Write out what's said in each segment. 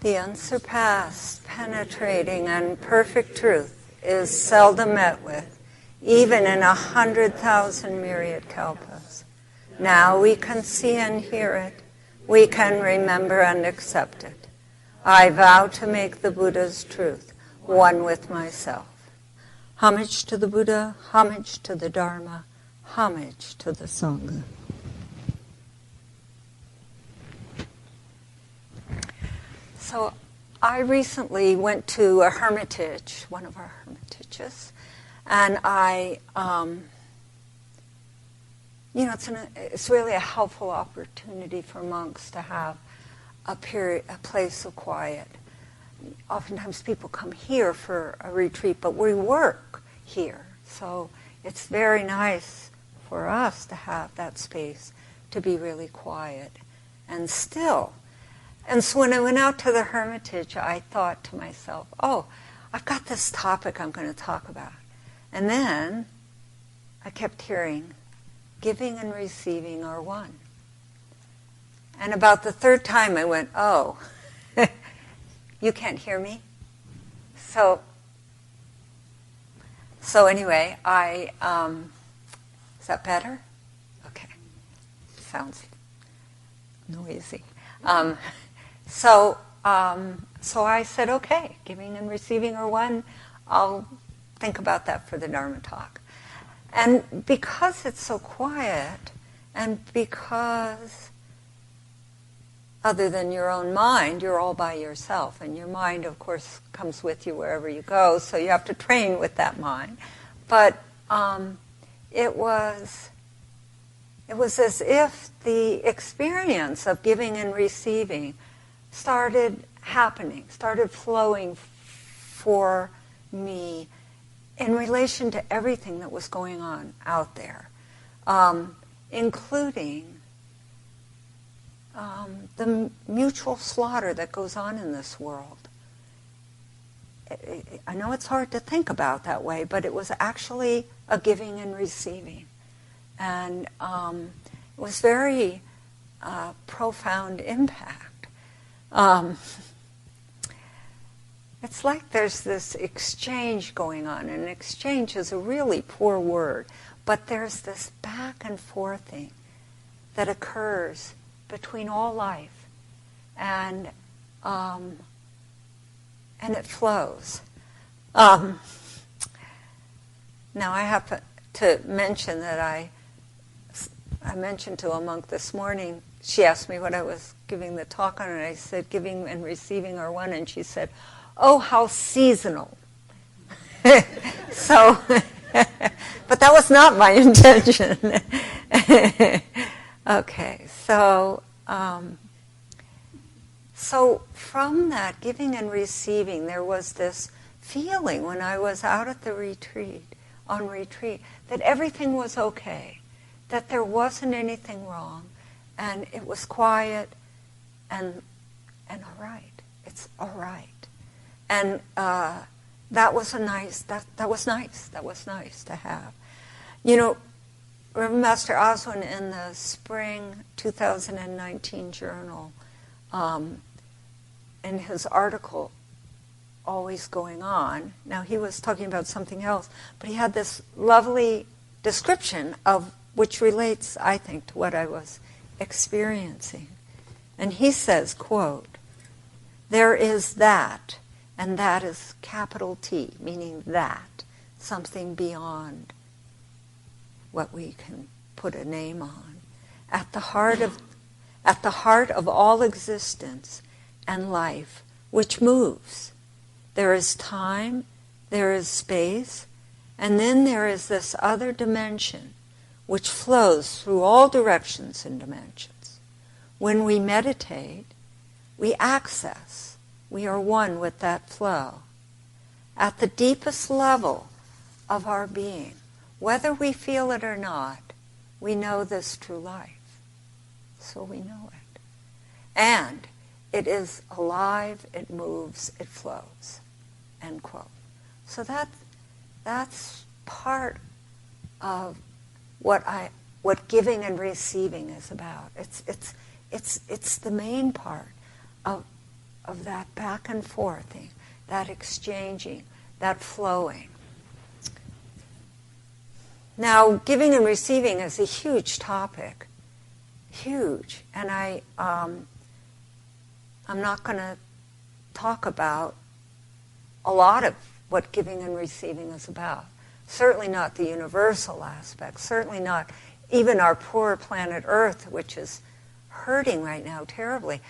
The unsurpassed, penetrating, and perfect truth is seldom met with, even in 100,000 myriad kalpas. Now we can see and hear it. We can remember and accept it. I vow to make the Buddha's truth one with myself. Homage to the Buddha, homage to the Dharma, homage to the Sangha. So I recently went to a hermitage, one of our hermitages, and it's really a helpful opportunity for monks to have a place of quiet. Oftentimes people come here for a retreat, but we work here. So it's very nice for us to have that space to be really quiet and still. And so when I went out to the hermitage, I thought to myself, oh, I've got this topic I'm going to talk about. And then I kept hearing, giving and receiving are one. And about the third time I went, oh, you can't hear me? So anyway, is that better? Okay. Sounds noisy. So I said, okay, giving and receiving are one. I'll think about that for the Dharma talk. And because it's so quiet, and because other than your own mind, you're all by yourself, and your mind, of course, comes with you wherever you go, so you have to train with that mind. But it was as if the experience of giving and receiving started happening, started flowing for me in relation to everything that was going on out there, including the mutual slaughter that goes on in this world. I know it's hard to think about that way, but it was actually a giving and receiving. And it was very profound impact. It's like there's this exchange going on, and exchange is a really poor word, but there's this back and forthing that occurs between all life, and it flows. Now I have to mention that I mentioned to a monk this morning. She asked me what I was giving the talk on, and I said giving and receiving are one, and she said, "Oh, how seasonal." So, but that was not my intention. Okay, so from that giving and receiving, there was this feeling when I was out at the retreat, that everything was okay, that there wasn't anything wrong, and it was quiet, and all right. It's all right. And that was nice to have. You know, Reverend Master Oswin in the spring 2019 journal, in his article, Always Going On, now he was talking about something else, but he had this lovely description of which relates, I think, to what I was experiencing. And he says, quote, "There is that, and that is capital T, meaning that, something beyond what we can put a name on, at the heart of all existence and life, which moves. There is time, there is space, and then there is this other dimension which flows through all directions and dimensions. When we meditate, we access, we are one with that flow. At the deepest level of our being, whether we feel it or not, we know this true life. So we know it. And it is alive, it moves, it flows." End quote. So that's part of what giving and receiving is about. It's the main part of of that back and forthing, that exchanging, that flowing. Now, giving and receiving is a huge topic, huge, and I'm not going to talk about a lot of what giving and receiving is about. Certainly not the universal aspect, certainly not even our poor planet Earth, which is hurting right now terribly.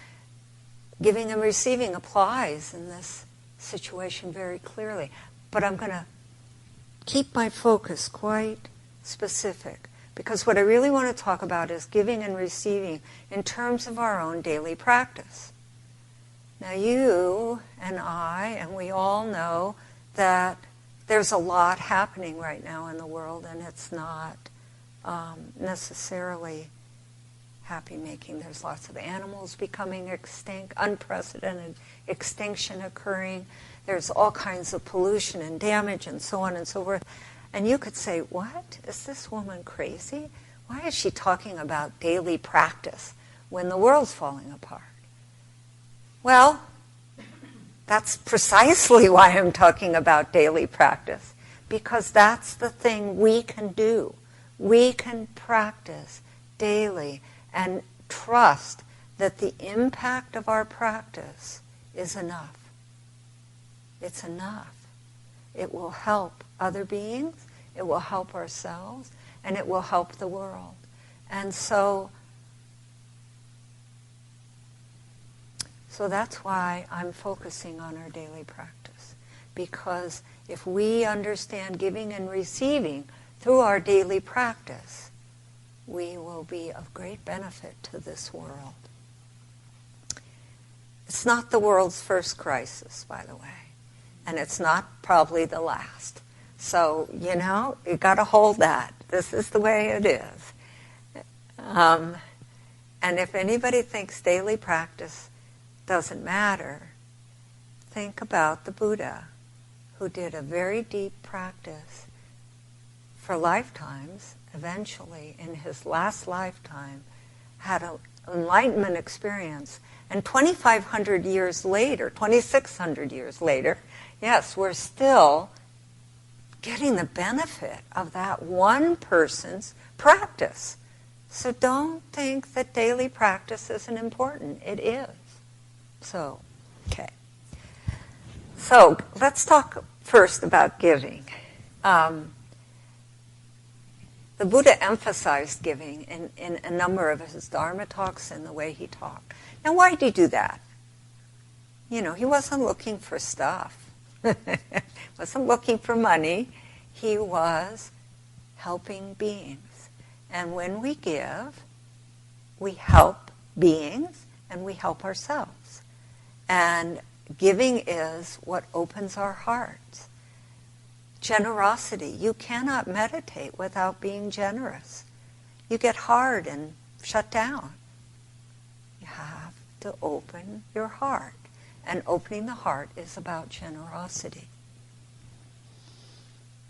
Giving and receiving applies in this situation very clearly. But I'm going to keep my focus quite specific, because what I really want to talk about is giving and receiving in terms of our own daily practice. Now you and I, and we all know that there's a lot happening right now in the world, and it's not necessarily happy-making. There's lots of animals becoming extinct, unprecedented extinction occurring. There's all kinds of pollution and damage and so on and so forth. And you could say, what? Is this woman crazy? Why is she talking about daily practice when the world's falling apart? Well, that's precisely why I'm talking about daily practice, because that's the thing we can do. We can practice daily and trust that the impact of our practice is enough. It's enough. It will help other beings, it will help ourselves, and it will help the world. And so that's why I'm focusing on our daily practice. Because if we understand giving and receiving through our daily practice, we will be of great benefit to this world. It's not the world's first crisis, by the way. And it's not probably the last. So, you got to hold that. This is the way it is. And if anybody thinks daily practice doesn't matter, think about the Buddha, who did a very deep practice for lifetimes, eventually, in his last lifetime, had an enlightenment experience. And 2,500 years later, 2,600 years later, yes, we're still getting the benefit of that one person's practice. So don't think that daily practice isn't important. It is. So, okay. So let's talk first about giving. The Buddha emphasized giving in a number of his Dharma talks and the way he talked. Now, why did he do that? He wasn't looking for stuff. Wasn't looking for money. He was helping beings. And when we give, we help beings and we help ourselves. And giving is what opens our hearts. Generosity. You cannot meditate without being generous. You get hard and shut down. You have to open your heart. And opening the heart is about generosity.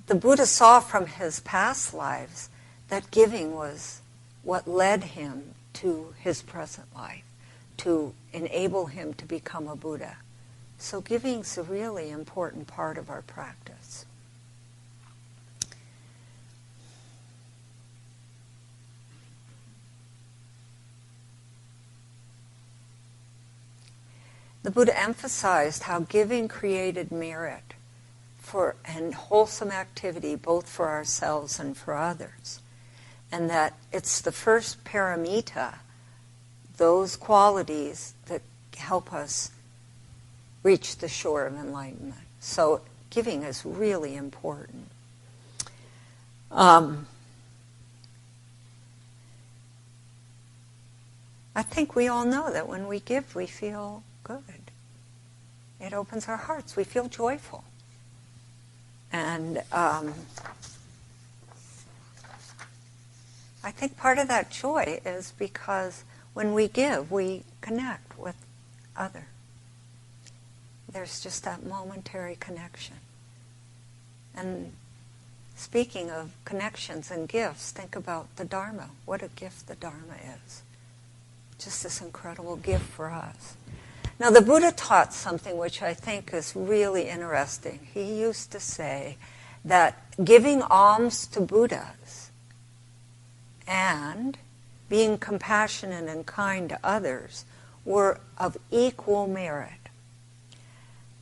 The Buddha saw from his past lives that giving was what led him to his present life, to enable him to become a Buddha. So giving's a really important part of our practice. The Buddha emphasized how giving created merit and wholesome activity both for ourselves and for others. And that it's the first paramita, those qualities that help us reach the shore of enlightenment. So giving is really important. I think we all know that when we give, we feel good. It opens our hearts. We feel joyful. And I think part of that joy is because when we give, we connect with other. There's just that momentary connection. And speaking of connections and gifts, think about the Dharma. What a gift the Dharma is. Just this incredible gift for us. Now, the Buddha taught something which I think is really interesting. He used to say that giving alms to Buddhas and being compassionate and kind to others were of equal merit.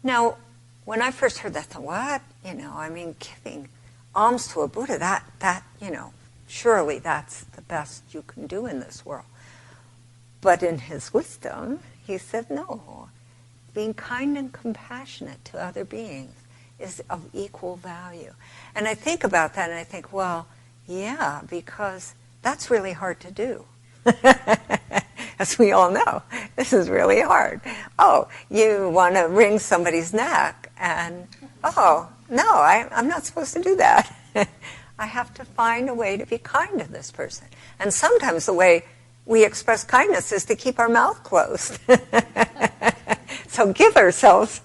Now, when I first heard that, I thought, what? Giving alms to a Buddha, that surely that's the best you can do in this world. But in his wisdom, he said, no, being kind and compassionate to other beings is of equal value. And I think about that and I think, well, yeah, because that's really hard to do. As we all know, this is really hard. Oh, you want to wring somebody's neck and, oh, no, I'm not supposed to do that. I have to find a way to be kind to this person. And sometimes the way we express kindness is to keep our mouth closed. So give ourselves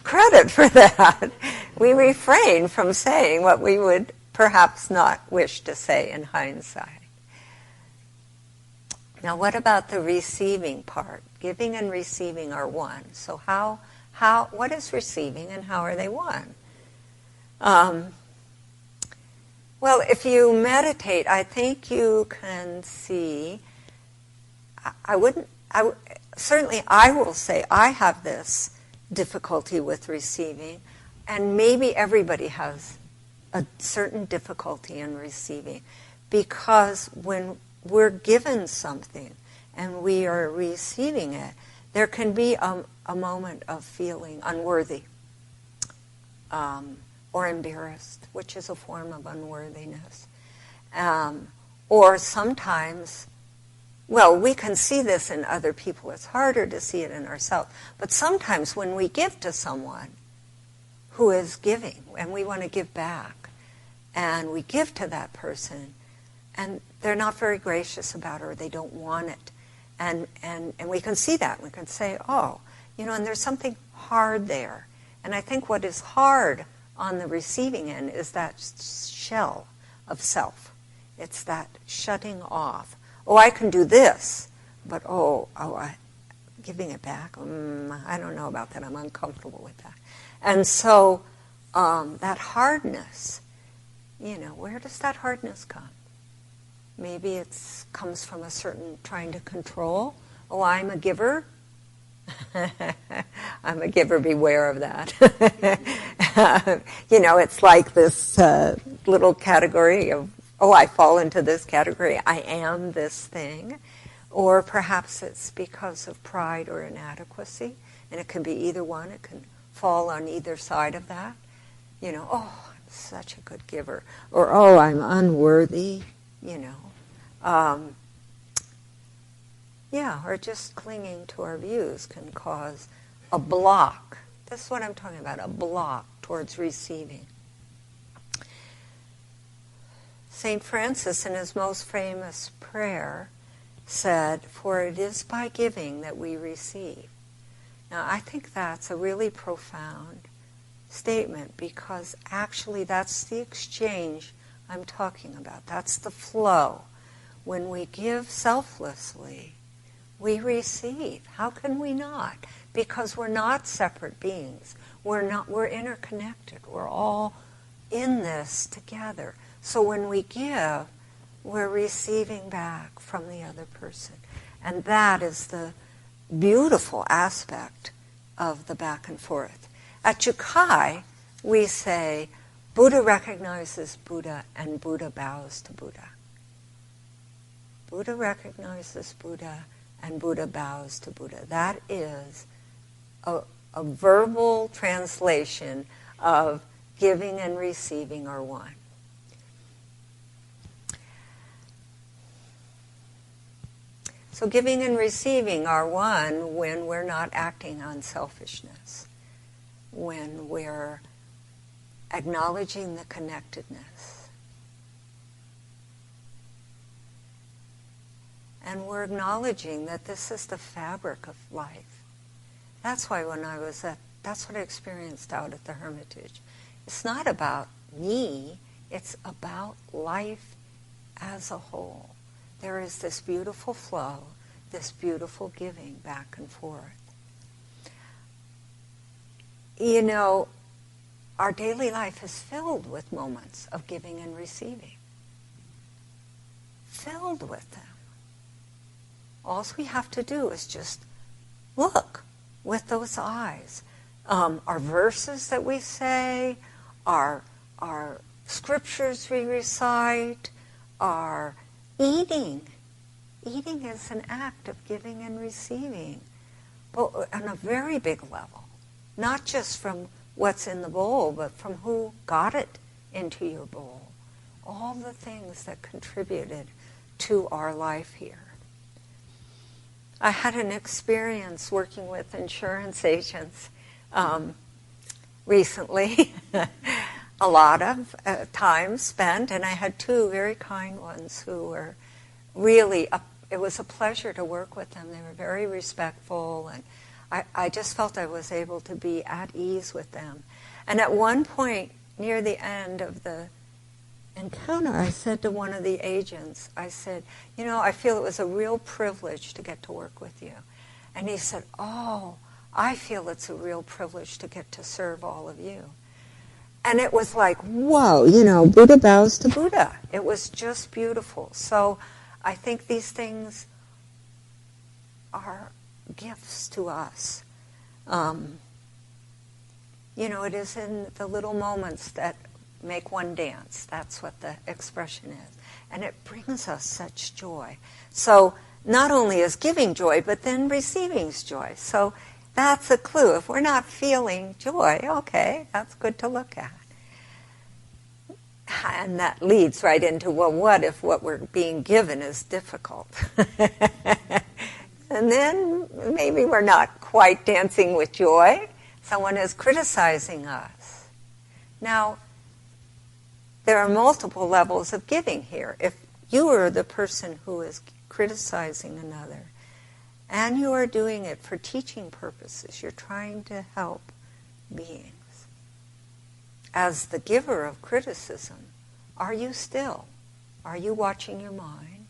credit for that. We refrain from saying what we would perhaps not wish to say in hindsight. Now, what about the receiving part? Giving and receiving are one. So what is receiving and how are they one? Well, if you meditate, I think you can see, certainly I will say I have this difficulty with receiving, and maybe everybody has a certain difficulty in receiving, because when we're given something and we are receiving it, there can be a moment of feeling unworthy or embarrassed, which is a form of unworthiness. Or sometimes, well, we can see this in other people. It's harder to see it in ourselves. But sometimes when we give to someone who is giving, and we want to give back, and we give to that person, and they're not very gracious about it, or they don't want it. And we can see that. We can say, oh, and there's something hard there. And I think what is hard on the receiving end is that shell of self. It's that shutting off. Oh, I can do this, but giving it back, I don't know about that. I'm uncomfortable with that. And so that hardness, where does that hardness come? Maybe it comes from a certain trying to control. Oh, I'm a giver. I'm a giver, beware of that. It's like this little category of, I fall into this category, I am this thing. Or perhaps it's because of pride or inadequacy, and it can be either one. It can fall on either side of that. I'm such a good giver. Or, I'm unworthy, or just clinging to our views can cause a block. This is what I'm talking about, a block towards receiving. St. Francis, in his most famous prayer, said, "For it is by giving that we receive." Now, I think that's a really profound statement, because actually that's the exchange I'm talking about. That's the flow. When we give selflessly, we receive. How can we not? Because we're not separate beings. We're interconnected. We're all in this together. So when we give, we're receiving back from the other person. And that is the beautiful aspect of the back and forth. At Jukai, we say, Buddha recognizes Buddha and Buddha bows to Buddha. Buddha recognizes Buddha and Buddha bows to Buddha. That is a verbal translation of giving and receiving are one. So giving and receiving are one when we're not acting on selfishness, when we're acknowledging the connectedness. And we're acknowledging that this is the fabric of life. That's why that's what I experienced out at the Hermitage. It's not about me, it's about life as a whole. There is this beautiful flow, this beautiful giving back and forth. you know, our daily life is filled with moments of giving and receiving. Filled with them. All we have to do is just look with those eyes. Our verses that we say, our scriptures we recite, our eating. Eating is an act of giving and receiving, but on a very big level. Not just from what's in the bowl, but from who got it into your bowl. All the things that contributed to our life here. I had an experience working with insurance agents recently, a lot of time spent, and I had two very kind ones who were really, it was a pleasure to work with them. They were very respectful, and I just felt I was able to be at ease with them. And at one point, near the end of the encounter, I said to one of the agents, I said, you know, I feel it was a real privilege to get to work with you. And he said, oh, I feel it's a real privilege to get to serve all of you. And it was like, whoa, you know, Buddha bows to Buddha. It was just beautiful. So I think these things are gifts to us. You know, it is in the little moments that make one dance. That's what the expression is. And it brings us such joy. So not only is giving joy, but then receiving's joy. So that's a clue. If we're not feeling joy, okay, that's good to look at. And that leads right into, well, what if what we're being given is difficult? And then maybe we're not quite dancing with joy. Someone is criticizing us. Now, there are multiple levels of giving here. If you are the person who is criticizing another, and you are doing it for teaching purposes, you're trying to help beings. As the giver of criticism, are you still? Are you watching your mind?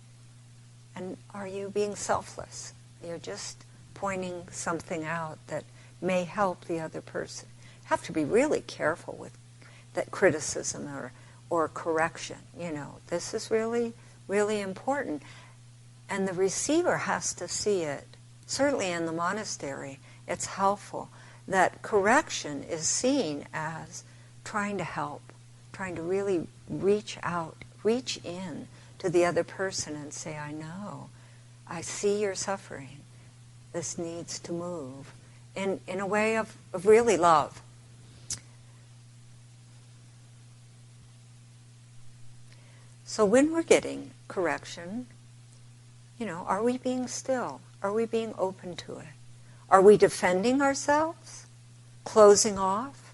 And are you being selfless? You're just pointing something out that may help the other person. You have to be really careful with that criticism or correction. You know, this is really, really important. And the receiver has to see it. Certainly in the monastery, it's helpful that correction is seen as trying to help, trying to really reach out, reach in to the other person and say, I know, I see your suffering. This needs to move in a way of really love. So when we're getting correction, you know, are we being still? Are we being open to it? Are we defending ourselves? Closing off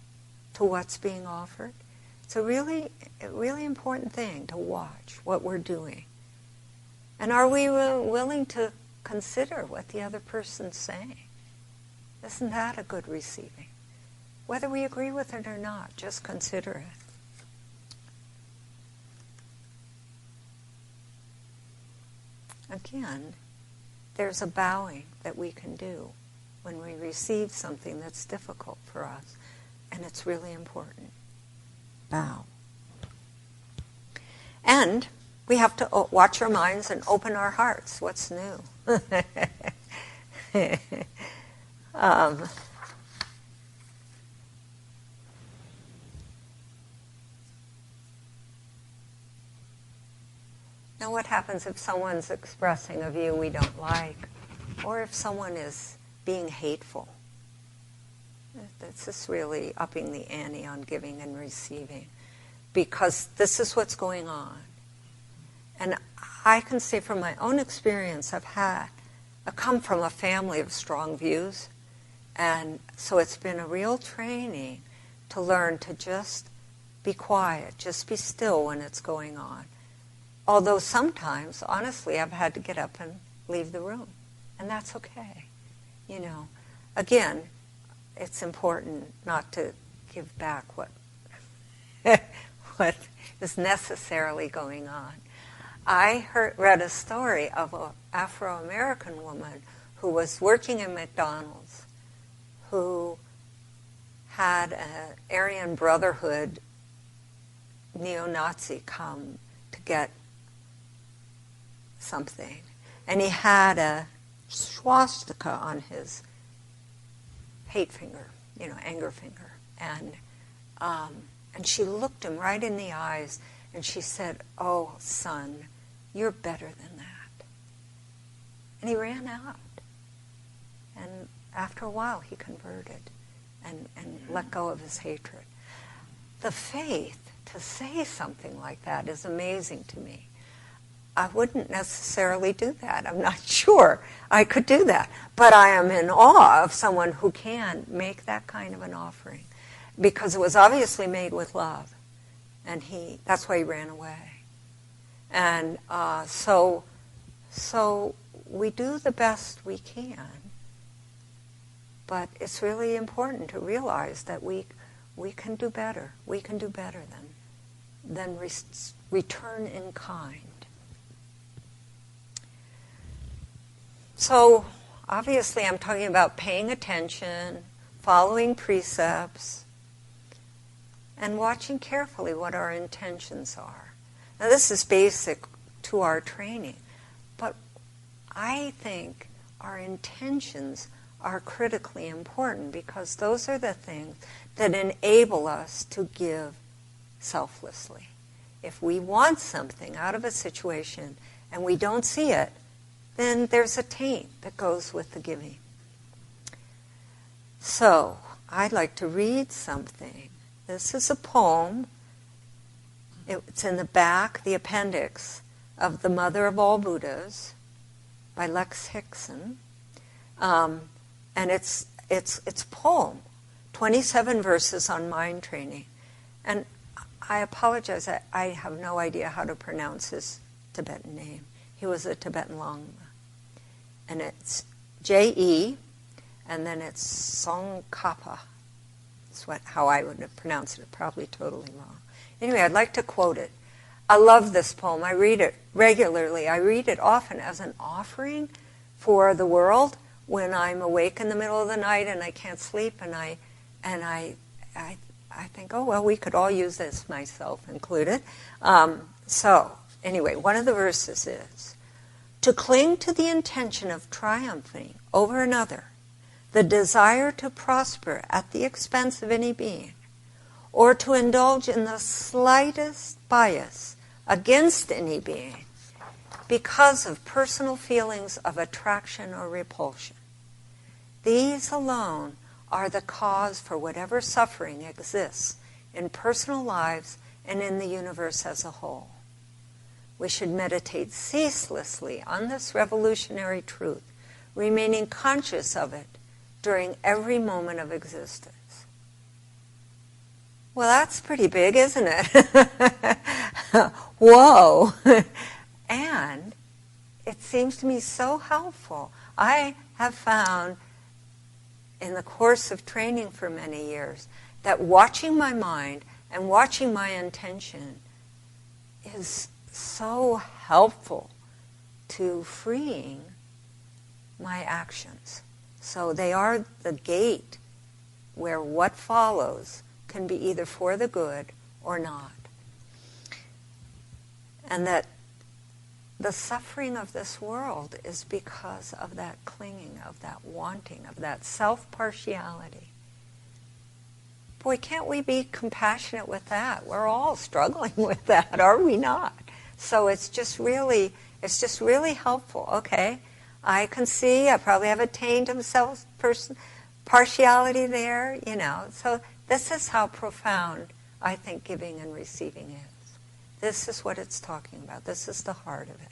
to what's being offered? It's a really important thing to watch what we're doing. And are we willing to consider what the other person's saying? Isn't that a good receiving? Whether we agree with it or not, just consider it. Again, there's a bowing that we can do when we receive something that's difficult for us, and it's really important. Bow. And we have to watch our minds and open our hearts. What's new? Now what happens if someone's expressing a view we don't like, or if someone is being hateful? This is really upping the ante on giving and receiving, because this is what's going on. And I can say from my own experience, I come from a family of strong views, and so it's been a real training to learn to just be quiet, just be still when it's going on. Although sometimes, honestly, I've had to get up and leave the room, and that's okay. You know, again, it's important not to give back what is necessarily going on. I read a story of an Afro-American woman who was working in McDonald's, who had an Aryan Brotherhood neo-Nazi come to get something. And he had a swastika on his hate finger, anger finger. And she looked him right in the eyes and she said, "Oh, son, you're better than that." And he ran out. And after a while, he converted and let go of his hatred. The faith to say something like that is amazing to me. I wouldn't necessarily do that. I'm not sure I could do that. But I am in awe of someone who can make that kind of an offering, because it was obviously made with love. And that's why he ran away. And so we do the best we can. But it's really important to realize that we can do better. We can do better than return in kind. So obviously I'm talking about paying attention, following precepts, and watching carefully what our intentions are. Now this is basic to our training, but I think our intentions are critically important, because those are the things that enable us to give selflessly. If we want something out of a situation and we don't see it, then there's a taint that goes with the giving. So, I'd like to read something. This is a poem. It's in the back, the appendix of The Mother of All Buddhas by Lex Hickson. And it's a poem, 27 verses on mind training. And I apologize, I have no idea how to pronounce his Tibetan name. He was a Tibetan Lama. And it's J-E, and then it's Tsongkhapa. That's how I would have pronounced it, probably totally wrong. Anyway, I'd like to quote it. I love this poem. I read it regularly. I read it often as an offering for the world when I'm awake in the middle of the night and I can't sleep, and I think, oh, well, we could all use this, myself included. So, anyway, one of the verses is, "To cling to the intention of triumphing over another, the desire to prosper at the expense of any being, or to indulge in the slightest bias against any being because of personal feelings of attraction or repulsion. These alone are the cause for whatever suffering exists in personal lives and in the universe as a whole. We should meditate ceaselessly on this revolutionary truth, remaining conscious of it during every moment of existence." Well, that's pretty big, isn't it? Whoa! And it seems to me so helpful. I have found in the course of training for many years that watching my mind and watching my intention is so helpful to freeing my actions. So they are the gate where what follows can be either for the good or not. And that the suffering of this world is because of that clinging, of that wanting, of that self-partiality. Boy, can't we be compassionate with that? We're all struggling with that, are we not? So it's just really helpful. Okay, I can see I probably have a taint of partiality there, So this is how profound I think giving and receiving is. This is what it's talking about. This is the heart of it.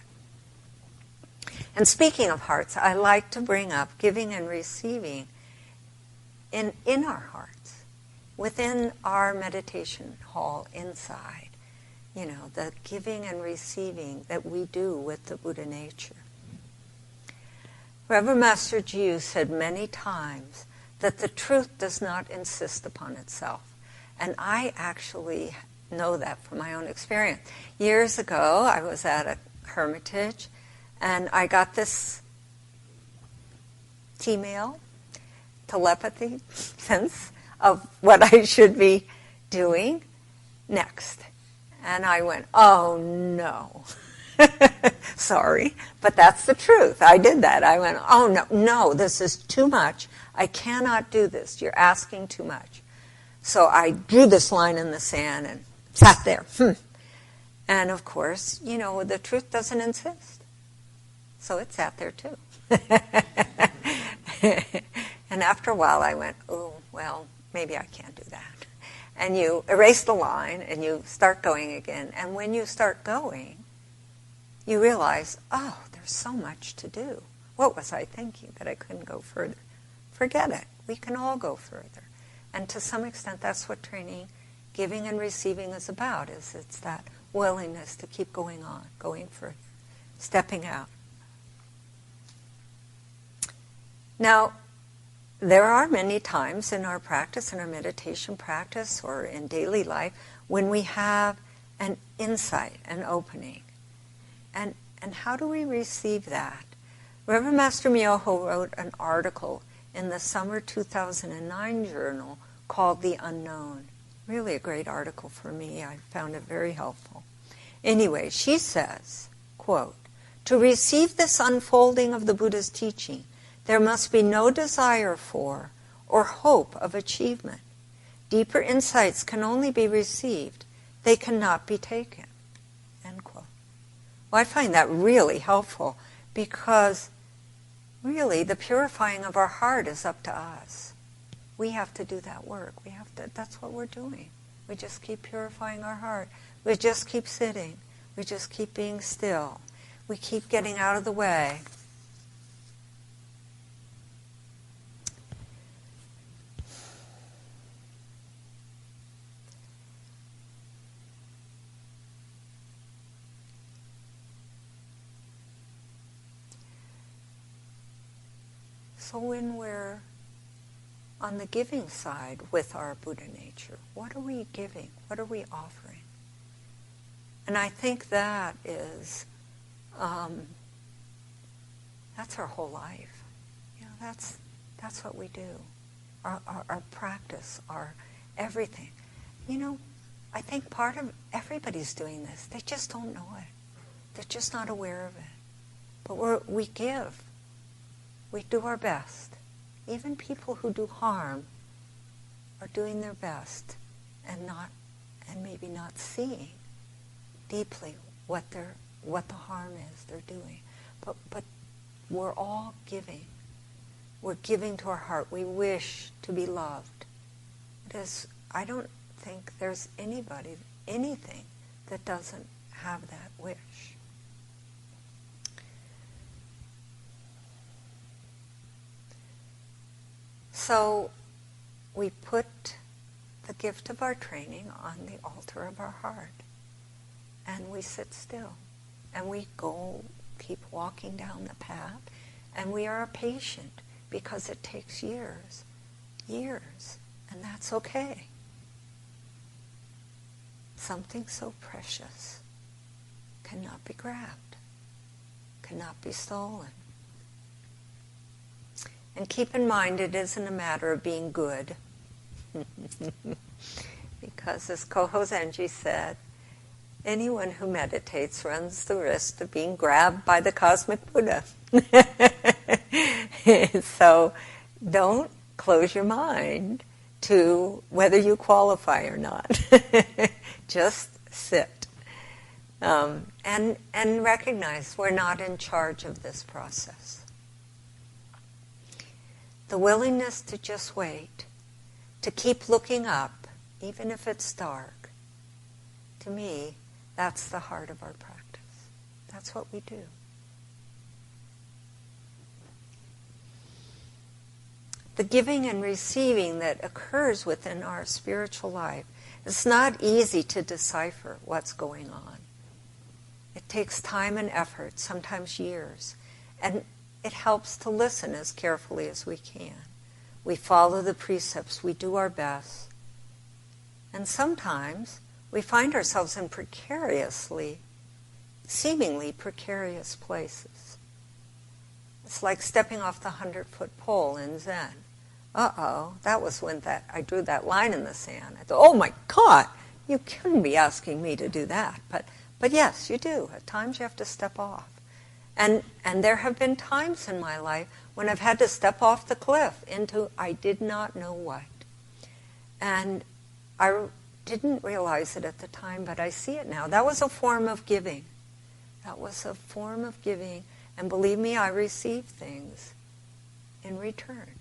And speaking of hearts, I like to bring up giving and receiving in our hearts, within our meditation hall inside. The giving and receiving that we do with the Buddha nature. Reverend Master Jiu said many times that the truth does not insist upon itself. And I actually know that from my own experience. Years ago, I was at a hermitage, and I got this telepathy sense of what I should be doing next. And I went, oh no. Sorry, but that's the truth. I did that. I went, oh no, this is too much. I cannot do this. You're asking too much. So I drew this line in the sand and sat there. And of course, the truth doesn't insist. So it sat there too. And after a while I went, oh, well, maybe I can't do that. And you erase the line and you start going again. And when you start going, you realize, oh, there's so much to do. What was I thinking that I couldn't go further? Forget it. We can all go further. And to some extent, that's what training, giving and receiving is about, is it's that willingness to keep going on, going further, stepping out. Now, there are many times in our practice, in our meditation practice, or in daily life, when we have an insight, an opening. And how do we receive that? Reverend Master Myoho wrote an article in the summer 2009 journal called The Unknown. Really a great article for me. I found it very helpful. Anyway, she says, quote, "To receive this unfolding of the Buddha's teaching, there must be no desire for or hope of achievement. Deeper insights can only be received. They cannot be taken." End quote. Well, I find that really helpful because really the purifying of our heart is up to us. We have to do that work. That's what we're doing. We just keep purifying our heart. We just keep sitting. We just keep being still. We keep getting out of the way. So when we're on the giving side with our Buddha nature, what are we giving? What are we offering? And I think that is, that's our whole life. That's what we do. Our practice, our everything. I think part of everybody's doing this. They just don't know it. They're just not aware of it. But we give. We do our best. Even people who do harm are doing their best and maybe not seeing deeply what the harm is they're doing. But we're all giving. We're giving to our heart. We wish to be loved. I don't think there's anything that doesn't have that wish. So we put the gift of our training on the altar of our heart. And we sit still. And we keep walking down the path. And we are patient because it takes years. And that's okay. Something so precious cannot be grabbed, cannot be stolen. And keep in mind, it isn't a matter of being good. Because as Koho Zenji said, anyone who meditates runs the risk of being grabbed by the cosmic Buddha. So don't close your mind to whether you qualify or not. Just sit. And recognize we're not in charge of this process. The willingness to just wait, to keep looking up, even if it's dark, to me, that's the heart of our practice. That's what we do. The giving and receiving that occurs within our spiritual life, it's not easy to decipher what's going on. It takes time and effort, sometimes years, and it helps to listen as carefully as we can. We follow the precepts, we do our best, and sometimes we find ourselves in seemingly precarious places. It's like stepping off the 100-foot pole in Zen. uh-oh, that was when I drew that line in the sand. I thought, oh my God, you couldn't be asking me to do that. But yes, you do. At times you have to step off. And there have been times in my life when I've had to step off the cliff into I did not know what. And I didn't realize it at the time, but I see it now. That was a form of giving. That was a form of giving. And believe me, I received things in return.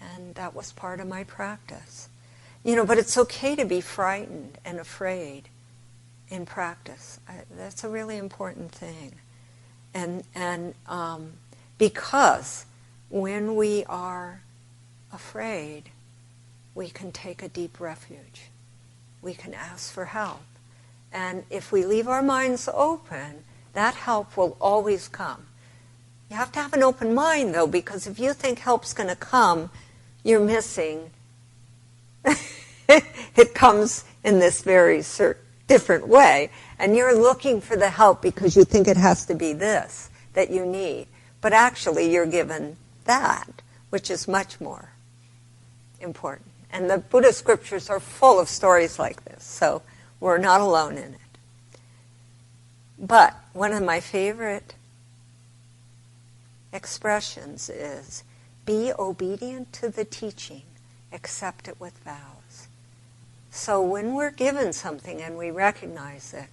And that was part of my practice. But it's okay to be frightened and afraid in practice. That's a really important thing. And because when we are afraid, we can take a deep refuge. We can ask for help. And if we leave our minds open, that help will always come. You have to have an open mind, though, because if you think help's going to come, you're missing. It comes in this very different way. And you're looking for the help because you think it has to be this that you need. But actually, you're given that, which is much more important. And the Buddhist scriptures are full of stories like this, so we're not alone in it. But one of my favorite expressions is, be obedient to the teaching, accept it with vows. So when we're given something and we recognize it,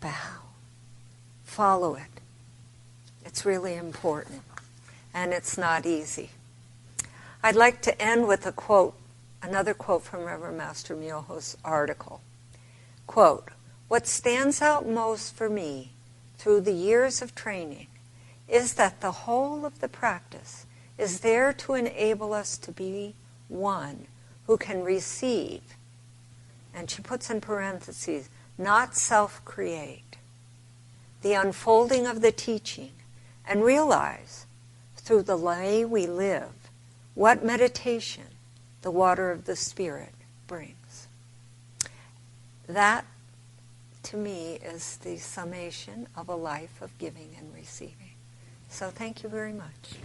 bow, follow it. It's really important, and it's not easy. I'd like to end with a quote, another quote from Reverend Master Myoho's article. Quote, "What stands out most for me through the years of training is that the whole of the practice is there to enable us to be one who can receive," and she puts in parentheses, "not self-create, the unfolding of the teaching, and realize through the way we live what meditation the water of the Spirit brings." That, to me, is the summation of a life of giving and receiving. So thank you very much.